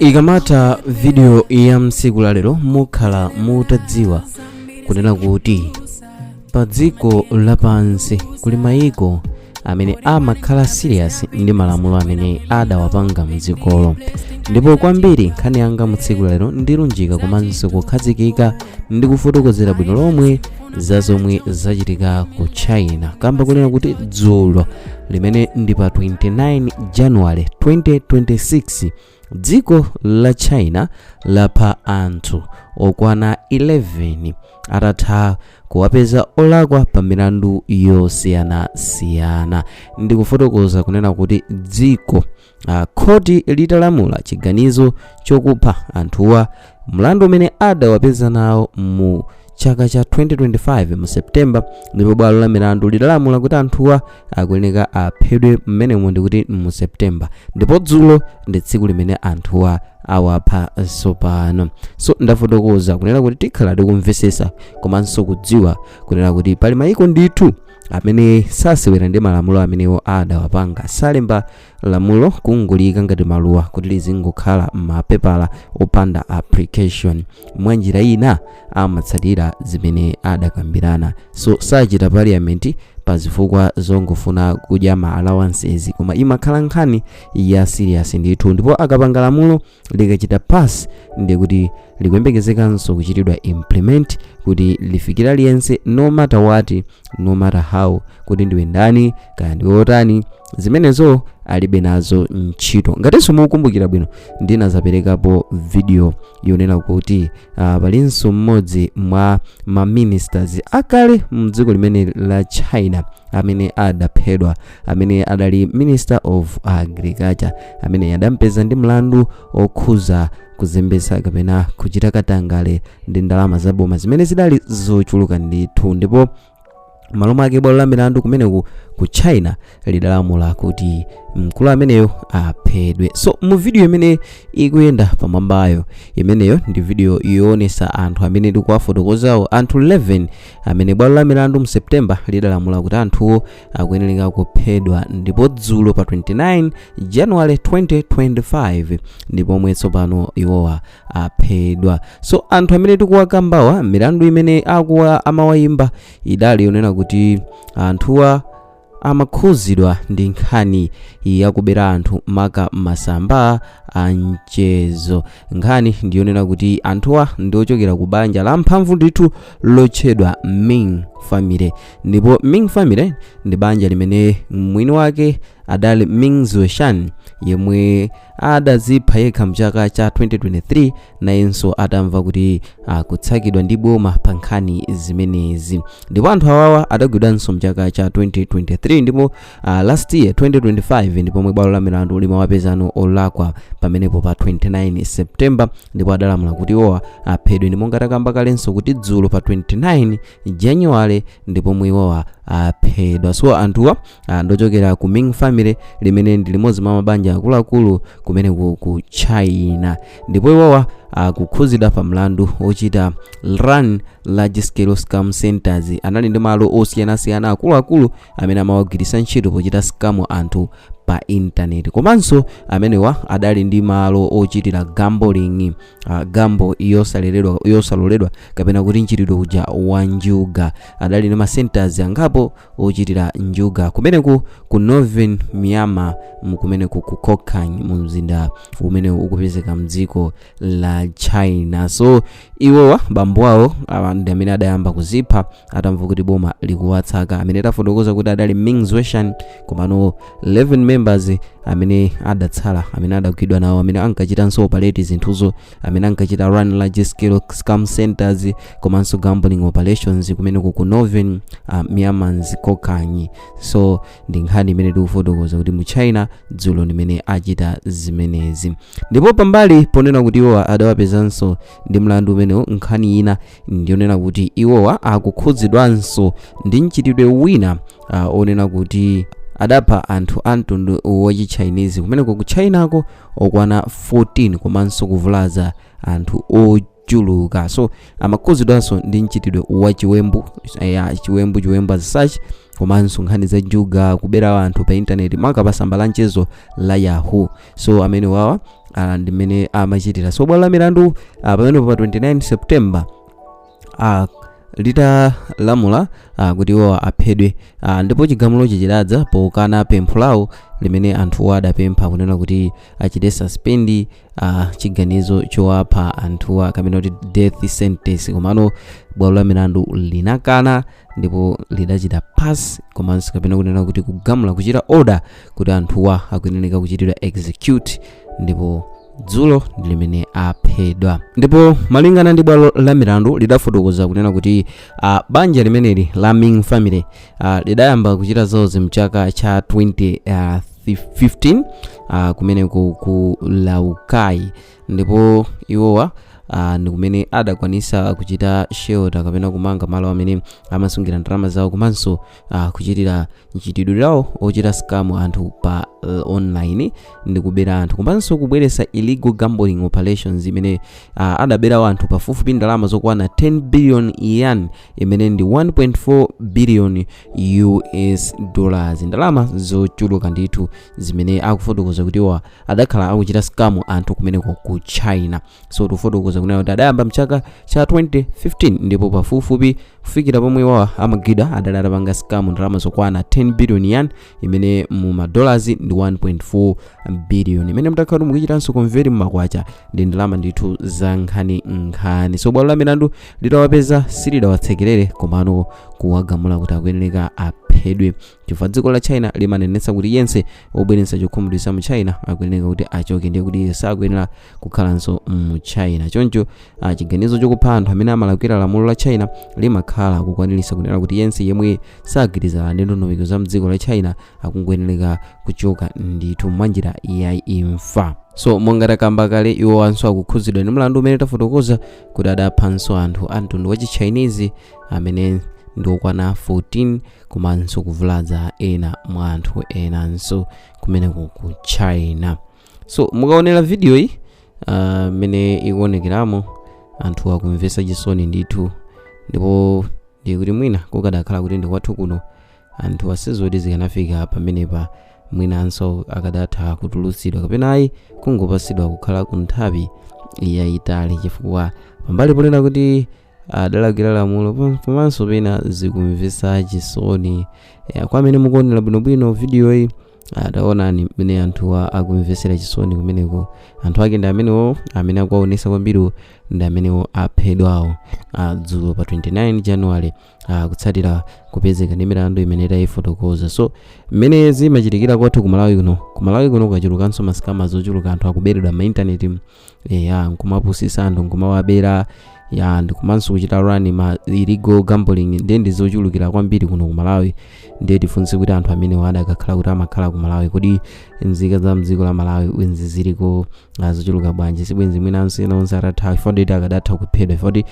Ikamata video ya msiku la lero mukhala mutadziwa kunena kuti pa dziko lapansi kuli mayiko amene amakhala serious ndi malamulo amene adawapanga mdzikolo, ndipo kwambiri nkhani yanga mutsiku la lero ndilunjika komanso kukhazikika ndi kufotokozera bwino lomwe za zomwe zachitika ku China, kamba kunena kuti dzulo limene ndi pa 29 January 2026 dziko la China lapha anthu okwana 11 atatha kuwapeza olakwa pa milandu yosiyanasiyana. Ndikufotokoza kunena kuti dziko khoti litalamula chiganizo chokupha anthuwa mlandu umene adawapeza nawo mu chaka cha 2025 mu September, ndipo bwalo la milandu lidalamula kuti anthuwa akuyeneka aphedwe mmenemo ndikuti mu September, ndipo dzulo ndi tsiku limene anthuwa awapha sopano. So ndafotokoza kunena kuti tikhala tikumvesesa komanso kudziwa kunena kuti pali mayiko ndithu amene sasewera ndi malamulo amenewo adawapanga, salemba lamulo kungulika ngati maluwa kuti lizingokhala mapepala opanda application. Mwanjira ina amatsatira zimene adakambirana, so sachita parliament pazifukwa zongofuna kudya ma allowances, koma imakhala nkhani ya serious ndithu, ndipo akapanga lamulo likachita pass ndi kuti likuyembekezekanso kuchitidwa implement kuti lifikira aliyense, no matter what, no matter how, kuti ndiwe ndani kaya ndiwe otani, zimenezo alibe nazo ntchito. Ngatinso mukumbukira bwino ndinazaperekapo video yonena kuti palinso mmodzi mwa ma ministers akale mdziko limene la China amene adaphedwa, amene adali Minister of Agriculture, amene adampeza ndi mlandu okhuza kuzembesa kapena kuchita katangale ndi ndalama zaboma zimene zidali zochuluka ndithu, ndipo malo mwake bwalo la milandu kumeneku ku China lidalamula kuti mkulu ameneyo aphedwe. So mu video imene ikuyenda pamwambayo, imeneyo ndi video yoonesa anthu amene ndikuwafotokozawo, anthu 11 amene bwalo la milandu mu September lidalamula kuti anthuwo akuyeneka kuphedwa, ndipo dzulo pa 29 January 2025 ndipo mwetso pano iwowa aphedwa. So anthu amene tikuwakambawa milandu imene amawayimba idali yonena kuti anthuwa amakhuzidwa ndi nkhani yakubera anthu maka masamba a mchezo. Nkhani ndiyonena kuti anthuwa ndiochokera ku banja la mphamvu ndithu lotchedwa Ming family, ndipo Ming family ndi banja limene mwini wake adali Ming Zhuoshan, yemwe adazipha yekha mchaka cha 2023 nayenso atamva kuti kutsakidwa ndi boma pa nkhani zimenezi, ndipo anthu awawa adagwidwanso mchaka cha 2023, ndipo last year 2025 ndipo bwalo la milandu limawapezano olakwa pamenepo pa 29 September, ndipo adalamula kuti iwowa aphedwe, ndipo ngatakamba kalenso kuti dzulo pa 29 January ndipo iwowa aphedwa. So anthuwa ndochokera ku Ming family limene ndi limodzi mwa mabanja akuluakulu kumene ku China, ndipo iwowa kukhuzidwa pa mlandu ochita run large scale scam centers. Anali ndi malo osiyanasiyana akuluakulu amene amawagwiritsa ntchito pochita scam anthu pa internet, komanso amenewa adali ndi malo ochitira gambling, gambo yosaloledwa kapena kuti mchitidwe uja wa njuga. Adali ndi ma centers angapo ochitira njuga kumeneku ku Northern Myanmar, kumeneku ku Kokang, mu mzinda umene ukupezeka mdziko la China. So iwowa bambo awo ndi amene adayamba kuzipha atamva kuti boma likuwatsaka, amene tafotokoza kuti adali Ming Zhuoshan, komano 11 members amene adatsala, amene adagwidwa nawo, amene ankachitanso operate zinthuzo, amene ankachita run large scale scam centers komanso gambling operations kumene ku Northern Myanmar Kokang. So ndi nkhani imene tikufotokoza kuti mu China dzulo limene achita zimenezi, ndipo pambali ponena kuti iwowa adawapezanso ndi mlandu umenewo, nkhani ina ndionena kuti iwowa akukhuzidwanso ndi mchitidwe wina onena kuti adapha anthu amtundu wachi Chinese kumeneko ku Chinako okwana 14 komanso kuvulaza anthu ochuluka. So amakhuzidwanso ndi mchitidwe wa chiwembu as such, komanso nkhani za njuga, kubera anthu pa internet maka pa samba la mchezo la Yahoo. So amene wawa ndimene amachitira. So bwalo la milandu pamene pa 29 September litalamula kuti iwo aphedwe, ndipo chigamulochi chidadza pokana pempho lawo limene anthu adapempha kunena kuti achite suspend chiganizo chowapha anthuwa kapena kuti death sentence, komano bwalo la milandu linakana ndipo lidachita pass komanso kapena kunena kuti kugamula kuchita order kuti anthuwa akuyenera kuchitidwa execute, ndipo dzulo ndi limene aphedwa. Ndipo malingana ndi bwalo la milandu lidafotokoza kunena kuti banja limeneli la Ming family lidayamba kuchita zawo mchaka cha 2015 kumene ku Laukai, ndipo iwowa ndi kumene adakwanisa kuchita shelter kapena kumanga malo amene amasungira ndalama zawo komanso kuchitira nchitidwe lawo ochita scam anthu pa online ndi kubera anthu komanso kubweresa illegal gambling operations imene adabera anthu pafupifupi ndalama zokwana 10 billion yen imene ndi 1.4 billion US dollars, ndalama zochuluka ndithu zimene akufotokoza kuti adakhala akuchita scam anthu kumeneko ku China. So tufotokoza kunena kuti adayamba mchaka cha 2015 ndipo pafupifupi kufikira pomwe amagwida adapanga scam ndalama zokwana 10 billion yen imene mu madollars ndi 1.4 billion imene mtakhala mukuchitanso konvert mmakwacha ndi ndalama ndithu za nkhani. So bwalo la milandu litawapeza silidawatsekerere komano kuwagamula kuti akuyenera aphedwe, chifukwa dziko la China limanenetsa kuti yense obweretsa chikhumudwitso mu China akuyenera kuti achoke, ndiye kuti sakuyenera kukhalanso mu China. Choncho chiganizo chokupha anthu amene amalakwira lamulo la China limakhala kukwaniritsa kunena kuti yense yemwe sagwirizana ndi ndondomeko za mdziko la China akungoyenera kuchoka ndithu mwanjira ya imfa. So monga takamba kale iwo anso akukhuzidwa ndi mlandu umene tafotokoza kuti adaphanso anthu a mtundu wa Chinese amene ndi okwana 14 komanso kuvulaza ena mwa anthu enanso kumeneko ku China. So mukaonera video iyi mene ikuonekeramo anthu akumvetsa chisoni ndithu, ndipo ndiye kuti mwina kukadakhala kuti ndi kwathu kuno anthu asizoti zikanafika pamenepa mwinanso akadatha kutulutsidwa kapena ayi kungopasidwa kukhala ku nthawi yayitali, chifukwa pambali ponena kuti adalakwira lamulo komanso pena zikumvetsa chisoni. Kwa amene mukuonera bwinobwino video iyi adaonani mene anthuwa akumvetsera chisoni kumeneko, anthu ake ndi amenewo amene akuwaonesa kwambiri ndi amenewo aphedwawo dzulo pa 29 January kutsatira kupezeka ndi milandu imene tayifotokoza. So mmene zimachitikira kwathu ku Malawi kuno kachulukanso maskama zochuluka, anthu akuberedwa ma internet nkumapusisa anthu nkumawabera ndikumanso kuchita run ma illegal gambling ndi zochulukira kwambiri kuno ku Malawi. Ndiye tifunse kuti anthu amene adakakhala kuti amakhala ku Malawi kodi nzika za mdziko la Malawi wenzi ziliko zochuluka bwanji, sibwenzi mwinanso ena onse atatha ifodeti akadatha kuphedwa ifoti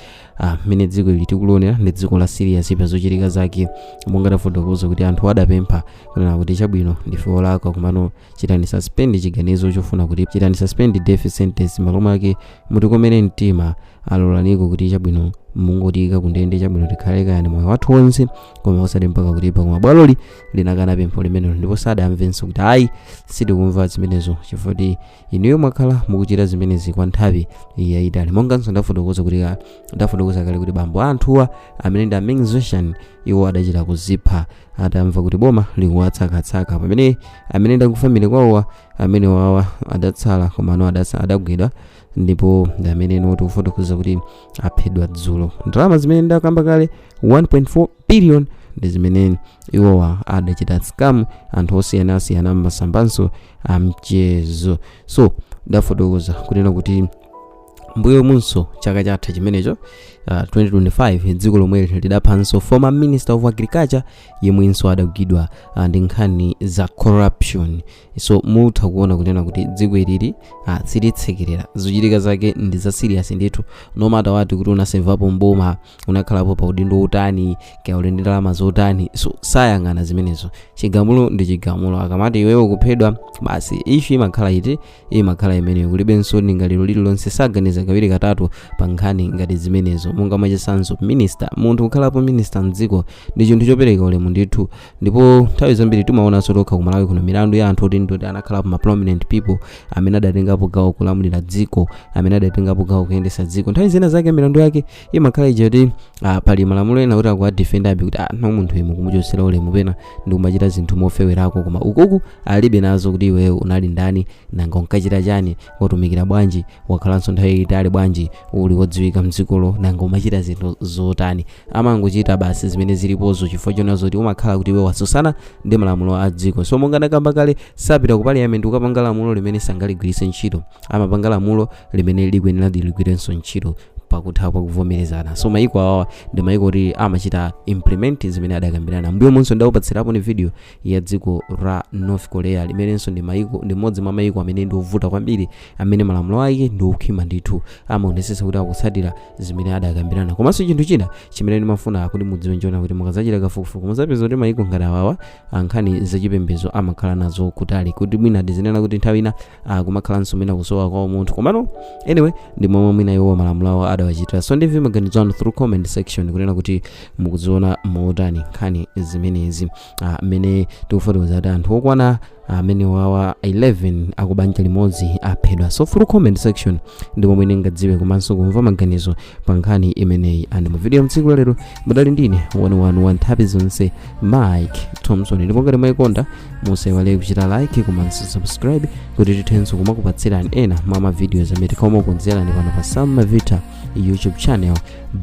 mmene dziko ili tikulonera ndi dziko la serious pa zochitika zake. Monga tafotokoza kuti anthu adapempha kunena kuti chabwino ndife olakwa komano chitani suspend chiganizo chofuna kuti chitani suspend death sentence malo mwake mutikomere mtima alolaniko kuti chabwino mungotika kundende chabwino tikhale kayani moyo wathu wonse koma osati mpaka kulipa, koma bwaloli linakana pempho limenelo ndipo sadamvenso kuti ayi sitikumva zimenezo chifukwa inuyo mwakhala mukuchita zimenezi kwa nthawi yayitali. Monganso ndafotokoza kale kuti bambo anthuwa amene ndi Ming Zeshan iwo adachita kuzipha atamva kuti boma likuwatsakatsaka, pamene amene ndakufamile kwawowa amene wawa adatsala komano adagwidwa ndipo ndi amene noti kufotokoza kuti aphedwa dzulo. Ndalama zimene ndakamba kale 1.4 billion ndi zimene iwowa adachita scam anthu osiyanasiyana mmasambanso amchezo. So ndafotokoza kunena kuti mbuyo munso chaka chatha chimenecho 2025 dziko lomwe lidaphanso former minister of agriculture yemwenso adagwidwa ndi nkhani za corruption. So mutha kuona kunena kuti dziko ilili silitsekerera zochitika zake ndi za serious ndithu, no matter what kuti unasevapo mboma unakhalapo pa udindo utani kaya uli ndi ndalama zotani, so sayang'ana zimenezo. Chigamulo ndi chigamulo, akamati iwewo kuphedwa basi issue imakhala iti imakhala imeneyo, kulibenso ningaliro lililonse saganiza kuganiza kawiri katatu pa nkhani ngati zimenezo. Monga mwachisanzo minister, munthu kukhalapo minister mdziko ndi chinthu chopereka ulemu ndithu, ndipo nthawi zambiri timaonanso tokha ku Malawi kuno milandu ya anthu kuti anakhalapo ma prominent people amene adatengapo gawo kulamulira dziko, amene adatengapo gawo kuyendesa dziko. Nthawi zina zake milandu yake imakhala ija kuti pali malamulo ena kuti akuadefenda abe kuti no munthu yemu kumuchosera ulemu pena ndi kumachita zinthu mofewerako, koma ukuku alibe nazo kuti iwe unali ndani nanga unkachita chani, watumikira bwanji, wakhalanso nthawi itali bwanji uli wodziwika mdzikolo, nanga umachita zinthu zotani. Amangochita basi zimene zilipozo chifukwa chonazo kuti umakhala kuti iwe wasosana ndi malamulo a dziko. So monga ndakamba kale, sapita ku parliament ukapanga lamulo limene sangaligwiritse ntchito, amapanga lamulo limene likuyenera ligwirenso ntchito pakutha kwa kuvomerezana. So maiko awa ndi maiko kuti amachita implement zimene adakambirana. Mbuyo monso ndaupatsirapo ni video ya dziko la North Korea limenenso ndi maiko, ndi modzi mwa maiko amene ndi ovuta kwambiri, amene malamulo ake ndi okhwima ndithu, amaonesesa kuti akutsatira zimene adakambirana. Komanso chinthu china chimene ndimafuna kuti mudziwe njoona kuti mukadzachita kafukufuku muzapeza kuti maiko ngati awawa ankhani zachipembedzo amakhala nazo kutali, kuti mwina ndizinena kuti nthawi ina kumakhalanso mwina kusowa kwa munthu. Komano anyway ndi momwe mwina iwo malamulo awo adawachita. So ndivi maganizo anu through comment section kunena kuti mukuziona motani nkhani zimenezi. Amene tikufotokoza kuti anthu okwana amene wawa 11 akubanja limodzi aphedwa. So through comment section ndi momwe ningadziwe komanso kumva maganizo pa nkhani imeneyi. And mu video mtsiku la lero mudali ndine 111 Happy Zonse Mike Thompson. Ndipo ngati mwayikonda musaiwale kuchita like komanso subscribe kuti tithenso kumakupatsirani ena mwa ma videos amene tikhomokonzerani pano pa Sam Mavita YouTube channel.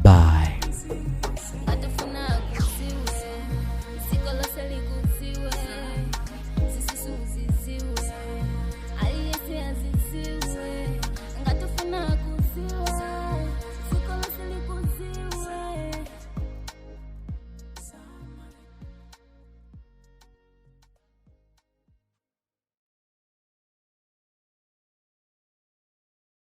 Bye.